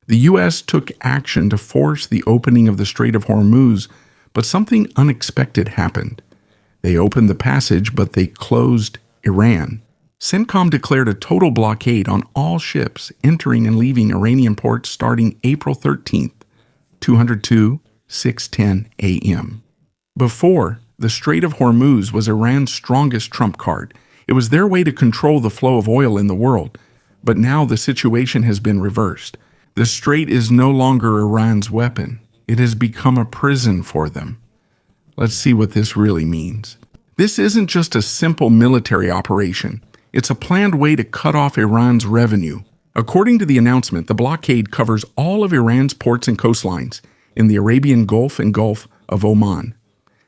The U.S. took action to force the opening of the Strait of Hormuz, but something unexpected happened. They opened the passage, but they closed Iran. CENTCOM declared a total blockade on all ships entering and leaving Iranian ports starting April 13th, 6:10 a.m. Before, the Strait of Hormuz was Iran's strongest trump card. It was their way to control the flow of oil in the world. But now the situation has been reversed. The strait is no longer Iran's weapon. It has become a prison for them. Let's see what this really means. This isn't just a simple military operation. It's a planned way to cut off Iran's revenue. According to the announcement, the blockade covers all of Iran's ports and coastlines in the Arabian Gulf and Gulf of Oman.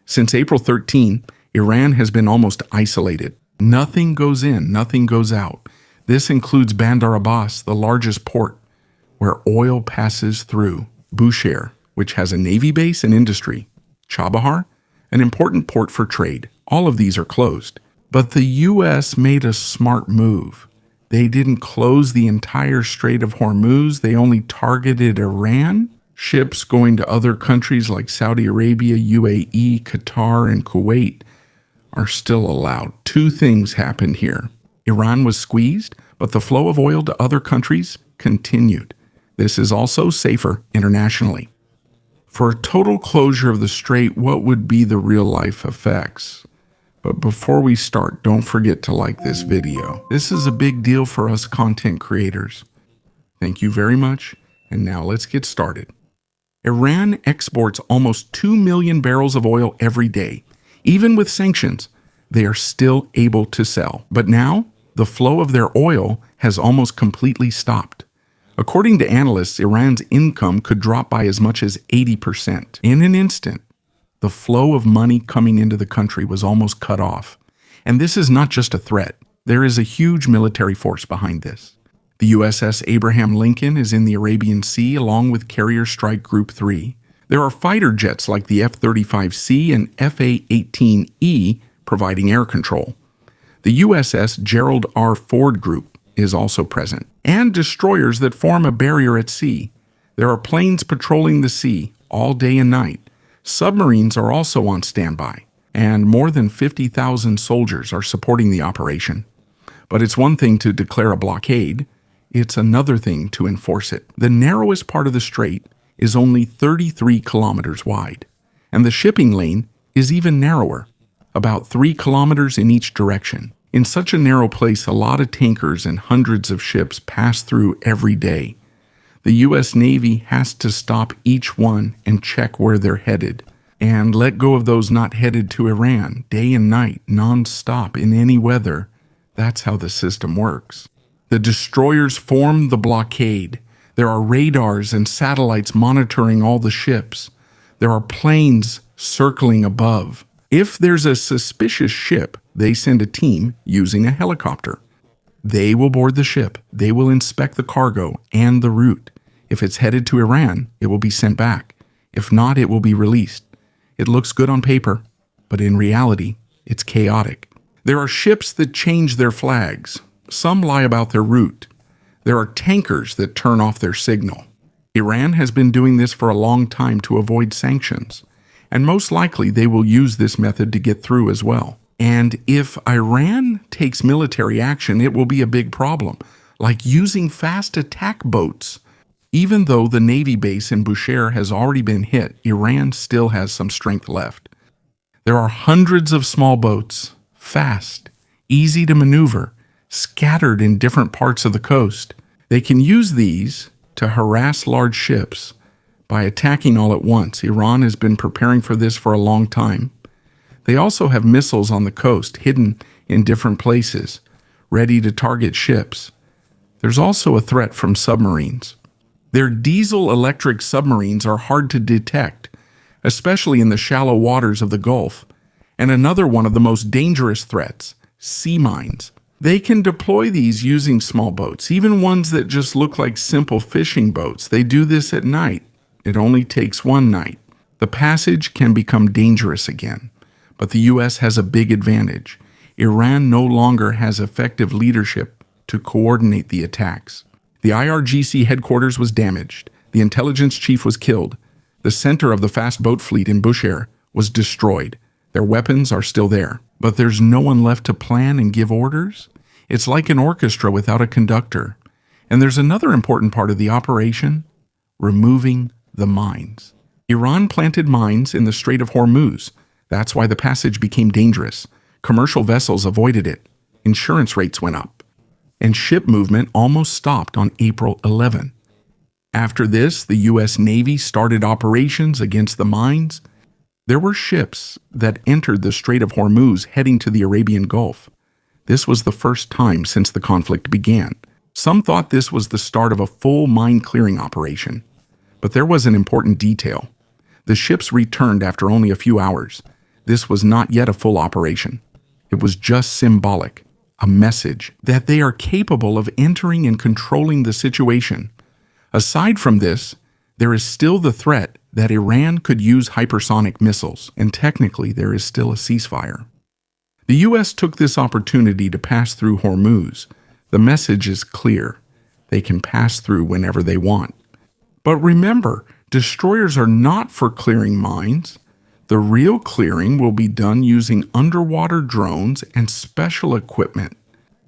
Since April 13, Iran has been almost isolated. Nothing goes in, nothing goes out. This includes Bandar Abbas, the largest port, where oil passes through. Bushehr, which has a navy base and industry. Chabahar, an important port for trade. All of these are closed. But the U.S. made a smart move. They didn't close the entire Strait of Hormuz. They only targeted Iran. Ships going to other countries like Saudi Arabia, UAE, Qatar, and Kuwait are still allowed. Two things happened here. Iran was squeezed, but the flow of oil to other countries continued. This is also safer internationally. For a total closure of the strait, what would be the real-life effects? But before we start, don't forget to like this video. This is a big deal for us content creators. Thank you very much, and now let's get started. Iran exports almost 2 million barrels of oil every day. Even with sanctions, they are still able to sell. But now, the flow of their oil has almost completely stopped. According to analysts, Iran's income could drop by as much as 80%. In an instant, the flow of money coming into the country was almost cut off. And this is not just a threat. There is a huge military force behind this. The USS Abraham Lincoln is in the Arabian Sea along with Carrier Strike Group 3. There are fighter jets like the F-35C and F-A-18E providing air control. The USS Gerald R. Ford Group is also present, and destroyers that form a barrier at sea. There are planes patrolling the sea all day and night. Submarines are also on standby, and more than 50,000 soldiers are supporting the operation. But it's one thing to declare a blockade. It's another thing to enforce it. The narrowest part of the strait is only 33 kilometers wide, and the shipping lane is even narrower, about 3 kilometers in each direction. In such a narrow place, a lot of tankers and hundreds of ships pass through every day. The U.S. Navy has to stop each one and check where they're headed, and let go of those not headed to Iran, day and night, non-stop, in any weather. That's how the system works. The destroyers form the blockade. There are radars and satellites monitoring all the ships. There are planes circling above. If there's a suspicious ship, they send a team using a helicopter. They will board the ship. They will inspect the cargo and the route. If it's headed to Iran, it will be sent back. If not, it will be released. It looks good on paper, but in reality, it's chaotic. There are ships that change their flags. Some lie about their route. There are tankers that turn off their signal. Iran has been doing this for a long time to avoid sanctions, and most likely they will use this method to get through as well. And if Iran takes military action, it will be a big problem, like using fast attack boats. Even though the Navy base in Bushehr has already been hit, Iran still has some strength left. There are hundreds of small boats, fast, easy to maneuver, scattered in different parts of the coast. They can use these to harass large ships by attacking all at once. Iran has been preparing for this for a long time. They also have missiles on the coast, hidden in different places, ready to target ships. There's also a threat from submarines. Their diesel-electric submarines are hard to detect, especially in the shallow waters of the Gulf. And another one of the most dangerous threats, sea mines. They can deploy these using small boats, even ones that just look like simple fishing boats. They do this at night. It only takes one night. The passage can become dangerous again. But the U.S. has a big advantage. Iran no longer has effective leadership to coordinate the attacks. The IRGC headquarters was damaged. The intelligence chief was killed. The center of the fast boat fleet in Bushehr was destroyed. Their weapons are still there. But there's no one left to plan and give orders? It's like an orchestra without a conductor. And there's another important part of the operation: removing the mines. Iran planted mines in the Strait of Hormuz. That's why the passage became dangerous. Commercial vessels avoided it. Insurance rates went up. And ship movement almost stopped on April 11. After this, the U.S. Navy started operations against the mines. There were ships that entered the Strait of Hormuz heading to the Arabian Gulf. This was the first time since the conflict began. Some thought this was the start of a full mine-clearing operation. But there was an important detail. The ships returned after only a few hours. This was not yet a full operation. It was just symbolic, a message that they are capable of entering and controlling the situation. Aside from this, there is still the threat that Iran could use hypersonic missiles, and technically there is still a ceasefire. The U.S. took this opportunity to pass through Hormuz. The message is clear. They can pass through whenever they want. But remember, destroyers are not for clearing mines. The real clearing will be done using underwater drones and special equipment.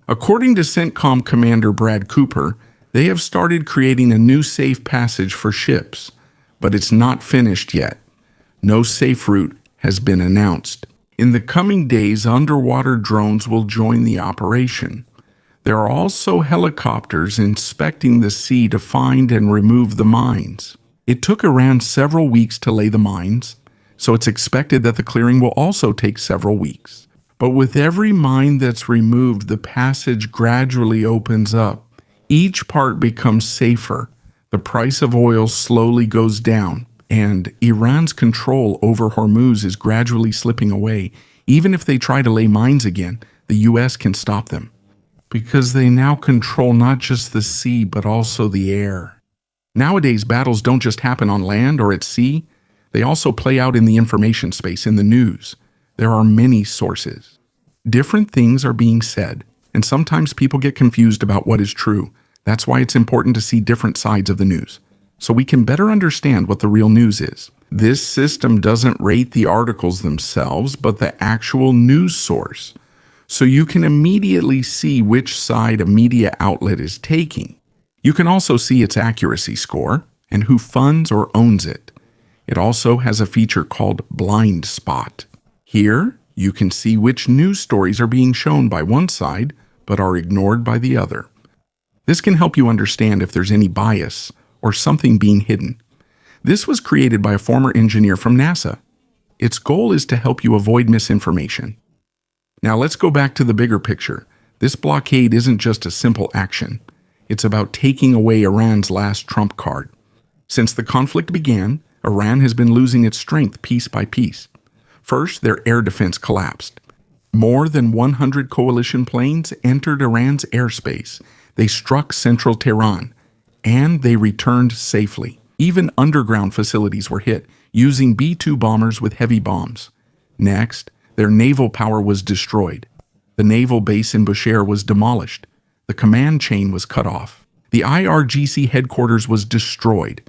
According to CENTCOM Commander Brad Cooper, they have started creating a new safe passage for ships, but it's not finished yet. No safe route has been announced. In the coming days, underwater drones will join the operation. There are also helicopters inspecting the sea to find and remove the mines. It took Iran several weeks to lay the mines, so it's expected that the clearing will also take several weeks. But with every mine that's removed, the passage gradually opens up. Each part becomes safer. The price of oil slowly goes down, and Iran's control over Hormuz is gradually slipping away. Even if they try to lay mines again, the U.S. can stop them, because they now control not just the sea, but also the air. Nowadays, battles don't just happen on land or at sea. They also play out in the information space, in the news. There are many sources. Different things are being said, and sometimes people get confused about what is true. That's why it's important to see different sides of the news, so we can better understand what the real news is. This system doesn't rate the articles themselves, but the actual news source, so you can immediately see which side a media outlet is taking. You can also see its accuracy score and who funds or owns it. It also has a feature called Blind Spot. Here, you can see which news stories are being shown by one side, but are ignored by the other. This can help you understand if there's any bias or something being hidden. This was created by a former engineer from NASA. Its goal is to help you avoid misinformation. Now let's go back to the bigger picture. This blockade isn't just a simple action. It's about taking away Iran's last trump card. Since the conflict began, Iran has been losing its strength piece by piece. First, their air defense collapsed. More than 100 coalition planes entered Iran's airspace. They struck central Tehran, and they returned safely. Even underground facilities were hit, using B-2 bombers with heavy bombs. Next, their naval power was destroyed. The naval base in Bushehr was demolished. The command chain was cut off. The IRGC headquarters was destroyed.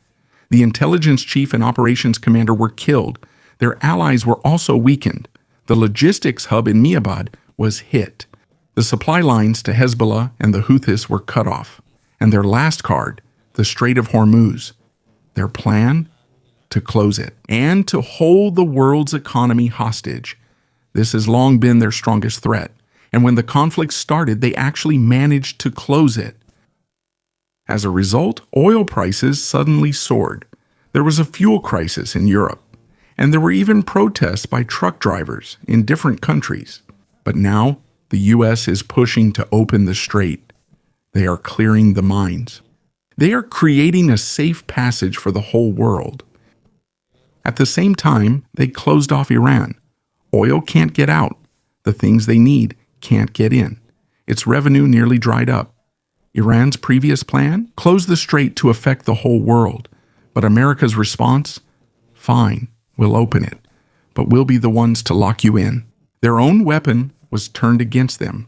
The intelligence chief and operations commander were killed. Their allies were also weakened. The logistics hub in Miabad was hit. The supply lines to Hezbollah and the Houthis were cut off. And their last card, the Strait of Hormuz, their plan? To close it and to hold the world's economy hostage. This has long been their strongest threat. And when the conflict started, they actually managed to close it. As a result, oil prices suddenly soared. There was a fuel crisis in Europe. And there were even protests by truck drivers in different countries. But now, the U.S. is pushing to open the strait. They are clearing the mines. They are creating a safe passage for the whole world. At the same time, they closed off Iran. Oil can't get out. The things they need can't get in. Its revenue nearly dried up. Iran's previous plan? Close the strait to affect the whole world. But America's response? Fine, we'll open it. But we'll be the ones to lock you in. Their own weapon was turned against them.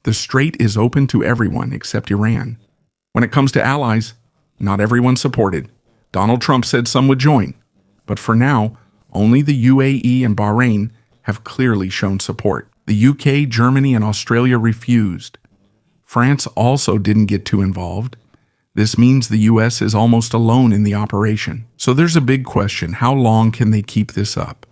The strait is open to everyone except Iran. When it comes to allies, not everyone supported. Donald Trump said some would join, but for now, only the UAE and Bahrain have clearly shown support. The UK, Germany, and Australia refused. France also didn't get too involved. This means the US is almost alone in the operation. So there's a big question: how long can they keep this up?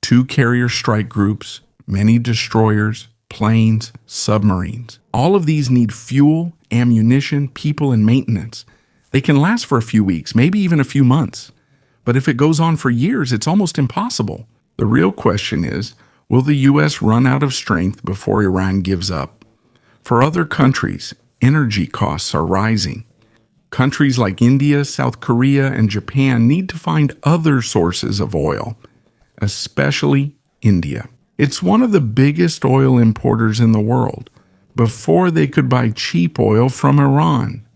2 carrier strike groups, many destroyers, planes, submarines. All of these need fuel, ammunition, people, and maintenance. They can last for a few weeks, maybe even a few months. But if it goes on for years, it's almost impossible. The real question is, will the US run out of strength before Iran gives up? For other countries, energy costs are rising. Countries like India, South Korea, and Japan need to find other sources of oil, especially India. It's one of the biggest oil importers in the world. Before they could buy cheap oil from Iran.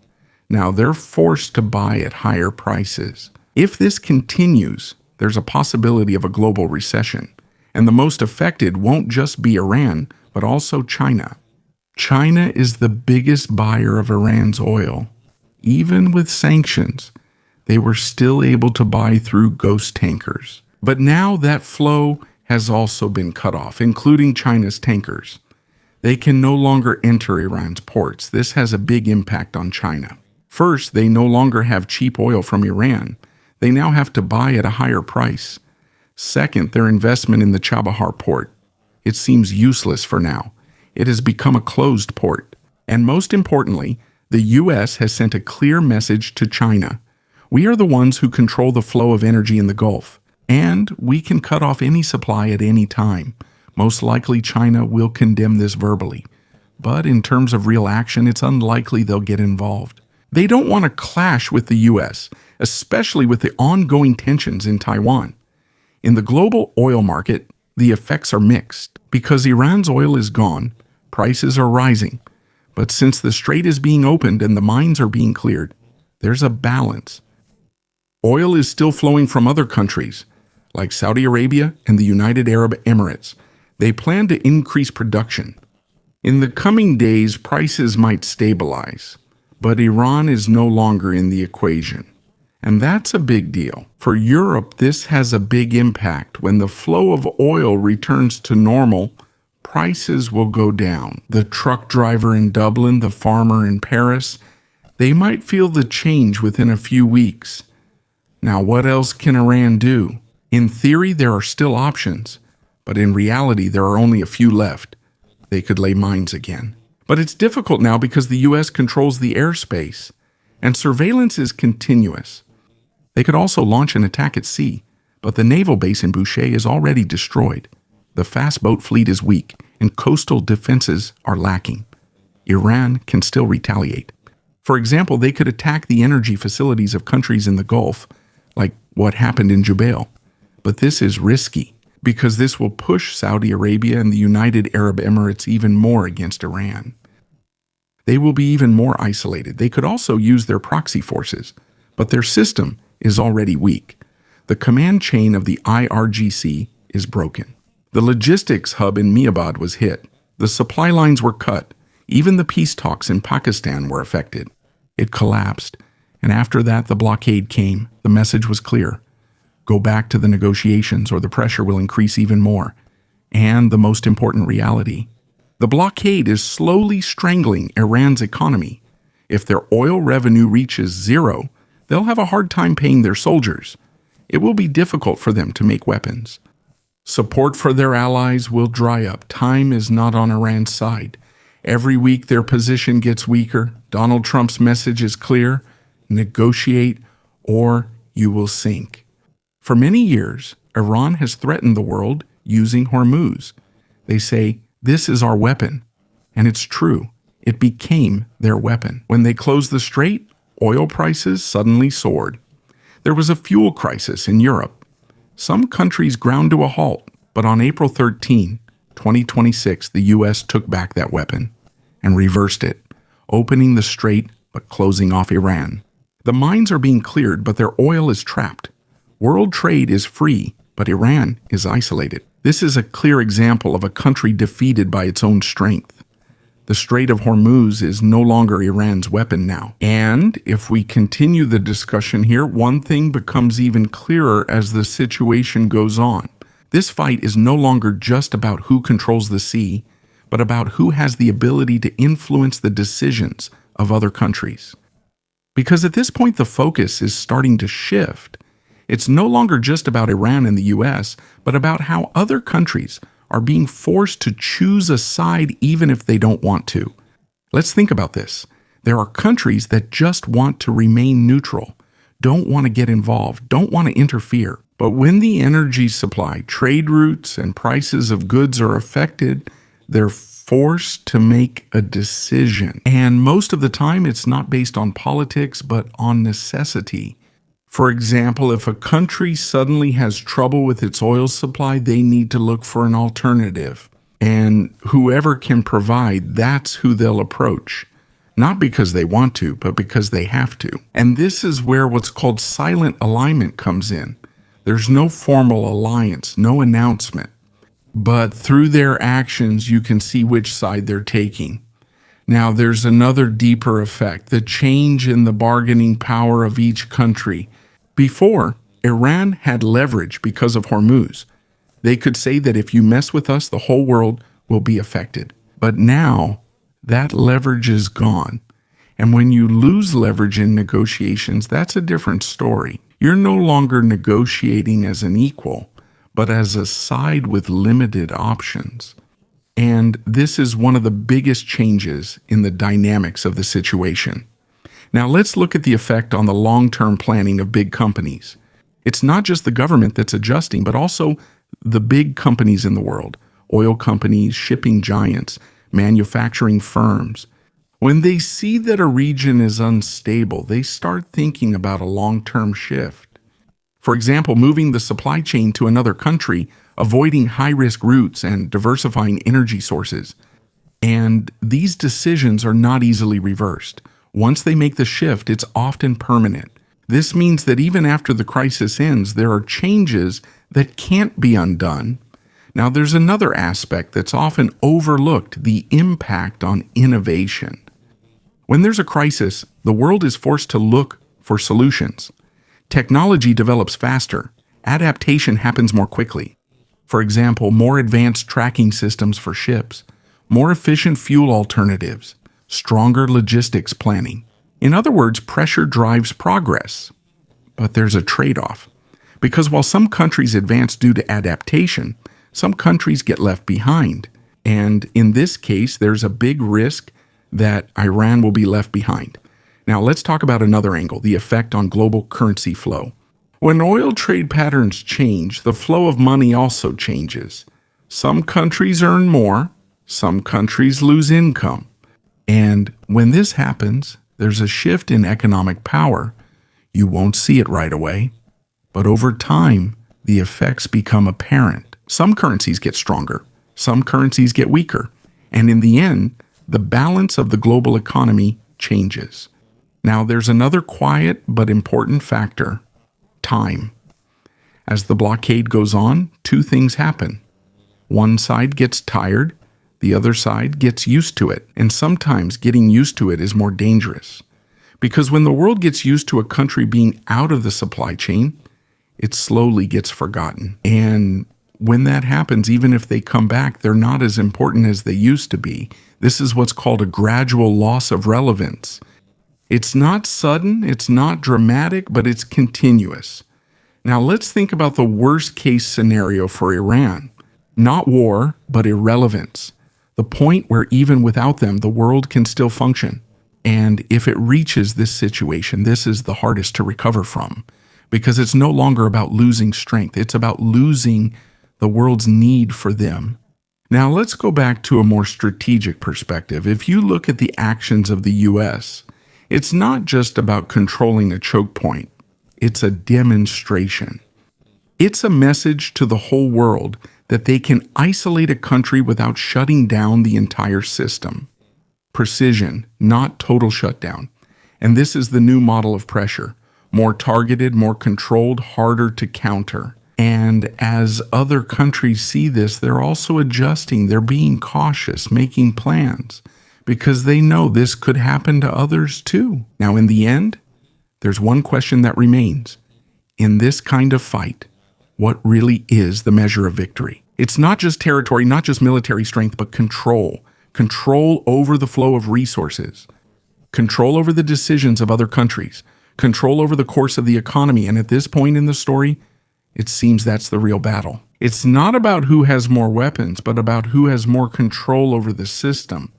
Now they're forced to buy at higher prices. If this continues, there's a possibility of a global recession. And the most affected won't just be Iran, but also China. China is the biggest buyer of Iran's oil. Even with sanctions, they were still able to buy through ghost tankers. But now that flow has also been cut off, including China's tankers. They can no longer enter Iran's ports. This has a big impact on China. First, they no longer have cheap oil from Iran. They now have to buy at a higher price. Second, their investment in the Chabahar port. It seems useless for now. It has become a closed port. And most importantly, the U.S. has sent a clear message to China. We are the ones who control the flow of energy in the Gulf, and we can cut off any supply at any time. Most likely China will condemn this verbally, but in terms of real action, it's unlikely they'll get involved. They don't want to clash with the U.S., especially with the ongoing tensions in Taiwan. In the global oil market, the effects are mixed. Because Iran's oil is gone, prices are rising. But since the strait is being opened and the mines are being cleared, there's a balance. Oil is still flowing from other countries, like Saudi Arabia and the United Arab Emirates. They plan to increase production. In the coming days, prices might stabilize, but Iran is no longer in the equation. And that's a big deal. For Europe, this has a big impact. When the flow of oil returns to normal, prices will go down. The truck driver in Dublin, the farmer in Paris, they might feel the change within a few weeks. Now, what else can Iran do? In theory, there are still options, but in reality, there are only a few left. They could lay mines again. But it's difficult now because the U.S. controls the airspace, and surveillance is continuous. They could also launch an attack at sea, but the naval base in Boucher is already destroyed. The fast boat fleet is weak, and coastal defenses are lacking. Iran can still retaliate. For example, they could attack the energy facilities of countries in the Gulf, like what happened in Jubail. But this is risky, because this will push Saudi Arabia and the United Arab Emirates even more against Iran. They will be even more isolated. They could also use their proxy forces, but their system is already weak. The command chain of the IRGC is broken. The logistics hub in Miabad was hit. The supply lines were cut. Even the peace talks in Pakistan were affected. It collapsed, and after that the blockade came. The message was clear. Go back to the negotiations or the pressure will increase even more. And the most important reality, the blockade is slowly strangling Iran's economy. If their oil revenue reaches zero, they'll have a hard time paying their soldiers. It will be difficult for them to make weapons. Support for their allies will dry up. Time is not on Iran's side. Every week their position gets weaker. Donald Trump's message is clear: negotiate or you will sink. For many years, Iran has threatened the world using Hormuz. They say, this is our weapon. And it's true. It became their weapon. When they closed the strait, oil prices suddenly soared. There was a fuel crisis in Europe. Some countries ground to a halt, but on April 13, 2026, the U.S. took back that weapon and reversed it, opening the strait but closing off Iran. The mines are being cleared, but their oil is trapped. World trade is free, but Iran is isolated. This is a clear example of a country defeated by its own strength. The Strait of Hormuz is no longer Iran's weapon now. And if we continue the discussion here, one thing becomes even clearer as the situation goes on. This fight is no longer just about who controls the sea, but about who has the ability to influence the decisions of other countries. Because at this point, the focus is starting to shift. It's no longer just about Iran and the US, but about how other countries are being forced to choose a side even if they don't want to. Let's think about this. There are countries that just want to remain neutral, don't want to get involved, don't want to interfere. But when the energy supply, trade routes, and prices of goods are affected, they're forced to make a decision. And most of the time, it's not based on politics, but on necessity. For example, if a country suddenly has trouble with its oil supply, they need to look for an alternative. And whoever can provide, that's who they'll approach. Not because they want to, but because they have to. And this is where what's called silent alignment comes in. There's no formal alliance, no announcement. But through their actions, you can see which side they're taking. Now, there's another deeper effect, the change in the bargaining power of each country. Before, Iran had leverage because of Hormuz. They could say that if you mess with us, the whole world will be affected. But now, that leverage is gone. And when you lose leverage in negotiations, that's a different story. You're no longer negotiating as an equal, but as a side with limited options. And this is one of the biggest changes in the dynamics of the situation. Now let's look at the effect on the long-term planning of big companies. It's not just the government that's adjusting, but also the big companies in the world, oil companies, shipping giants, manufacturing firms. When they see that a region is unstable, they start thinking about a long-term shift. For example, moving the supply chain to another country, avoiding high-risk routes, and diversifying energy sources. And these decisions are not easily reversed. Once they make the shift, it's often permanent. This means that even after the crisis ends, there are changes that can't be undone. Now, there's another aspect that's often overlooked, the impact on innovation. When there's a crisis, the world is forced to look for solutions. Technology develops faster. Adaptation happens more quickly. For example, more advanced tracking systems for ships, more efficient fuel alternatives, stronger logistics planning. In other words, pressure drives progress. But there's a trade-off. Because while some countries advance due to adaptation, some countries get left behind. And in this case, there's a big risk that Iran will be left behind. Now let's talk about another angle, the effect on global currency flow. When oil trade patterns change, the flow of money also changes. Some countries earn more, some countries lose income. And when this happens, there's a shift in economic power. You won't see it right away, but over time, the effects become apparent. Some currencies get stronger, some currencies get weaker, and in the end, the balance of the global economy changes. Now, there's another quiet but important factor: time. As the blockade goes on, two things happen. One side gets tired, the other side gets used to it, and sometimes getting used to it is more dangerous. Because when the world gets used to a country being out of the supply chain, it slowly gets forgotten. And when that happens, even if they come back, they're not as important as they used to be. This is what's called a gradual loss of relevance. It's not sudden, it's not dramatic, but it's continuous. Now let's think about the worst case scenario for Iran. Not war, but irrelevance. The point where even without them, the world can still function. And if it reaches this situation, this is the hardest to recover from, because it's no longer about losing strength. It's about losing the world's need for them. Now let's go back to a more strategic perspective. If you look at the actions of the US, it's not just about controlling a choke point. It's a demonstration. It's a message to the whole world that they can isolate a country without shutting down the entire system. Precision, not total shutdown. And this is the new model of pressure. More targeted, more controlled, harder to counter. And as other countries see this, they're also adjusting. They're being cautious, making plans. because they know this could happen to others too. Now, in the end, there's one question that remains. In this kind of fight, what really is the measure of victory? It's not just territory, not just military strength, but control. Control over the flow of resources. Control over the decisions of other countries. Control over the course of the economy. And at this point in the story, it seems that's the real battle. It's not about who has more weapons, but about who has more control over the system.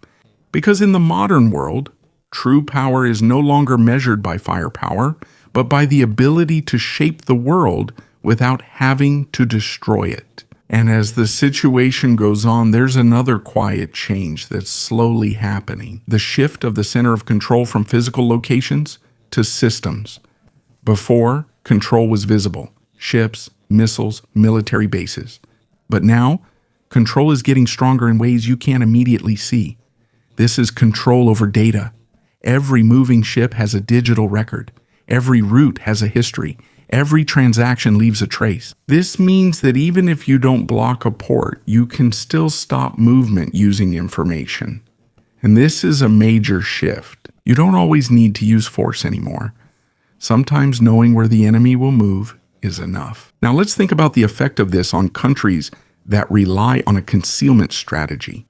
Because in the modern world, true power is no longer measured by firepower, but by the ability to shape the world without having to destroy it. And as the situation goes on, there's another quiet change that's slowly happening. The shift of the center of control from physical locations to systems. Before, control was visible. Ships, missiles, military bases. But now, control is getting stronger in ways you can't immediately see. This is control over data. Every moving ship has a digital record. Every route has a history. Every transaction leaves a trace. This means that even if you don't block a port, you can still stop movement using information. And this is a major shift. You don't always need to use force anymore. Sometimes knowing where the enemy will move is enough. Now let's think about the effect of this on countries that rely on a concealment strategy.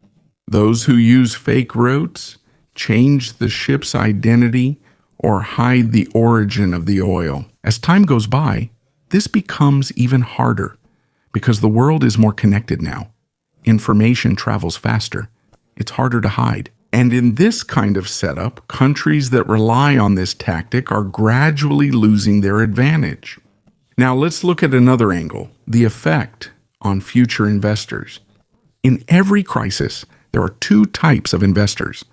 Those who use fake routes, change the ship's identity, or hide the origin of the oil. As time goes by, this becomes even harder because the world is more connected now. Information travels faster. It's harder to hide. And in this kind of setup, countries that rely on this tactic are gradually losing their advantage. Now let's look at another angle, the effect on future investors. In every crisis, there are two types of investors.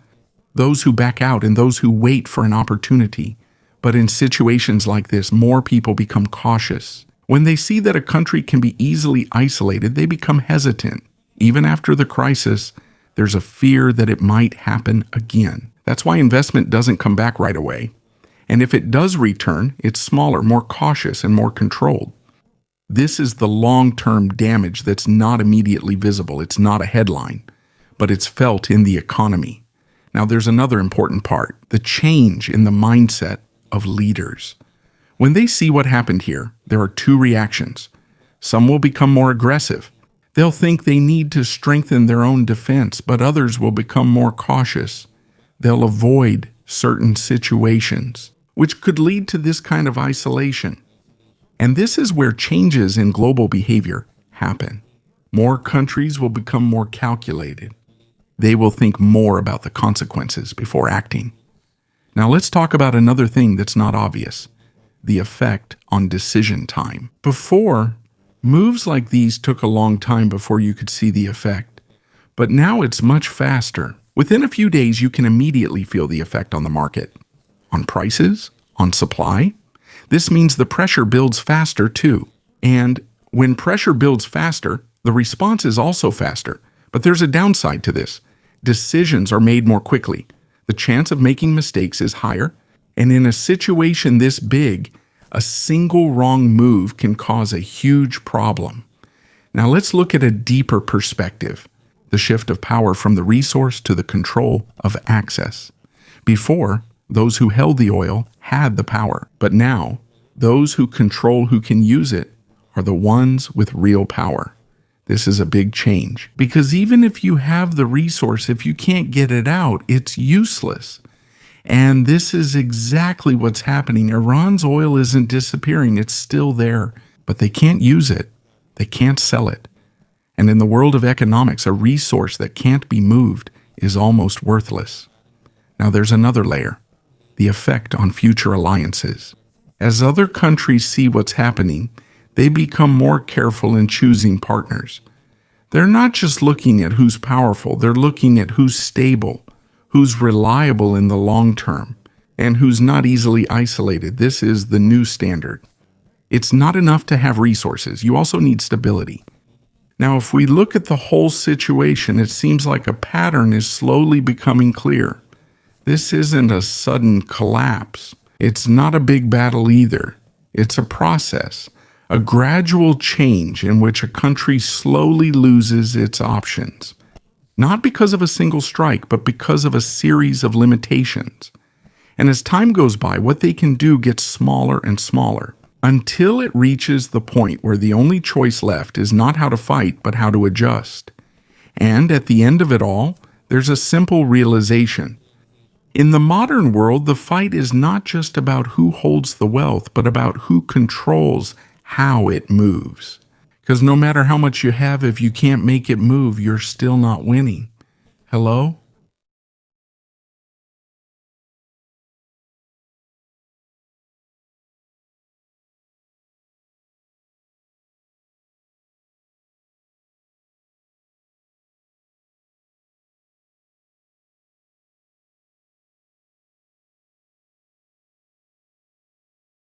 Those who back out and those who wait for an opportunity. But in situations like this, more people become cautious. When they see that a country can be easily isolated, they become hesitant. Even after the crisis, there's a fear that it might happen again. That's why investment doesn't come back right away. And if it does return, it's smaller, more cautious, and more controlled. This is the long-term damage that's not immediately visible. It's not a headline, but it's felt in the economy. Now, there's another important part, the change in the mindset of leaders. When they see what happened here, there are two reactions. Some will become more aggressive. They'll think they need to strengthen their own defense, but others will become more cautious. They'll avoid certain situations, which could lead to this kind of isolation. And this is where changes in global behavior happen. More countries will become more calculated. They will think more about the consequences before acting. Now let's talk about another thing that's not obvious, the effect on decision time. Before, moves like these took a long time before you could see the effect, but now it's much faster. Within a few days, you can immediately feel the effect on the market, on prices, on supply. This means the pressure builds faster too. And when pressure builds faster, the response is also faster. But there's a downside to this. Decisions are made more quickly. The chance of making mistakes is higher. And in a situation this big, a single wrong move can cause a huge problem. Now let's look at a deeper perspective, the shift of power from the resource to the control of access. Before, those who held the oil had the power. But now, those who control who can use it are the ones with real power. This is a big change because even if you have the resource, if you can't get it out, it's useless. And this is exactly what's happening. Iran's oil isn't disappearing. It's still there, but they can't use it. They can't sell it. And in the world of economics, a resource that can't be moved is almost worthless. Now there's another layer, the effect on future alliances. As other countries see what's happening, they become more careful in choosing partners. They're not just looking at who's powerful, they're looking at who's stable, who's reliable in the long term, and who's not easily isolated. This is the new standard. It's not enough to have resources, you also need stability. Now, if we look at the whole situation, it seems like a pattern is slowly becoming clear. This isn't a sudden collapse. It's not a big battle either. It's a process. A gradual change in which a country slowly loses its options. not because of a single strike, but because of a series of limitations. And as time goes by, what they can do gets smaller and smaller, until it reaches the point where the only choice left is not how to fight, but how to adjust. And at the end of it all, there's a simple realization. In the modern world, the fight is not just about who holds the wealth, but about who controls how it moves. Because no matter how much you have, if you can't make it move, you're still not winning. Hello?